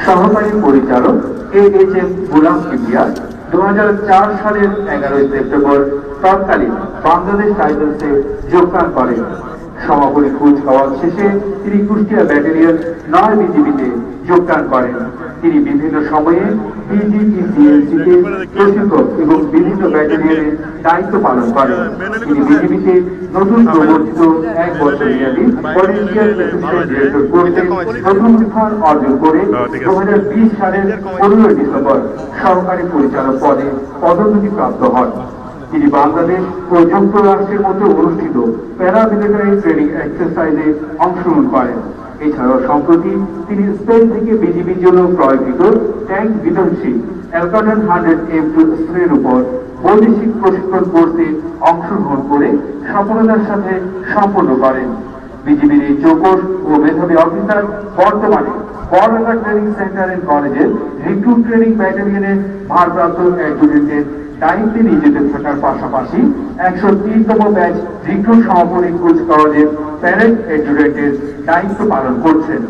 সহকারী পরিচালক AHM গুলাম কিবরিয়া 2004 সালের 11 সেপ্টেম্বর তৎকালীন বাংলাদেশ টাইটান্সে যোগদান করেন। সমাপনী কুচকাওয়াজ শেষে তিনি কুষ্টিয়া ব্যাটালিয়ন 9 বিজিবিতে যোগদান করেন। তিনি বিভিন্ন সময়ে বিজিবিসিএলসিতে প্রশিক্ষক এবং বিভিন্ন ব্যাটালিয়নে দায়িত্ব পালন করেন। তিনি বিজিবিতে নতুন প্রবর্তিত 1 বছর মেয়াদী ভলেন্টিয়ার অ্যাসিস্ট্যান্ট ডিরেক্টর কোর্সে প্রথম স্থান অর্জন করে 2020 সালের 15 ডিসেম্বর সহকারী পরিচালক পদে পদোন্নতি প্রাপ্ত হন। তিনি বাংলাদেশ ও যুক্তরাষ্ট্রের মধ্যে অনুষ্ঠিত প্যারামিলিটারি ট্রেনিং এক্সারসাইজে অংশগ্রহণ করেন। এছাড়াও সম্প্রতি তিনি স্পেন থেকে বিজিবির জন্য ক্রয়কৃত ট্যাঙ্ক বিধ্বংসী অ্যালকাটন 100M2 অস্ত্রের উপর বৈদেশিক প্রশিক্ষণ কোর্সে অংশগ্রহণ করে সফলতার সাথে সম্পন্ন করেন। বিজিবির এই চৌকস ও মেধাবী অফিসার বর্তমানে বর্ডার ট্রেনিং সেন্টার এন্ড কলেজের রিক্রুট ট্রেনিং ব্যাটালিয়নের ভারপ্রাপ্ত অ্যাডজুটেন্টের দায়িত্বে নিয়োজিত থাকার পাশাপাশি 103তম ব্যাচ রিক্রুট সমাপনী কুচকাওয়াজের প্যারেড অ্যাডজুটেন্টের দায়িত্ব পালন করছেন।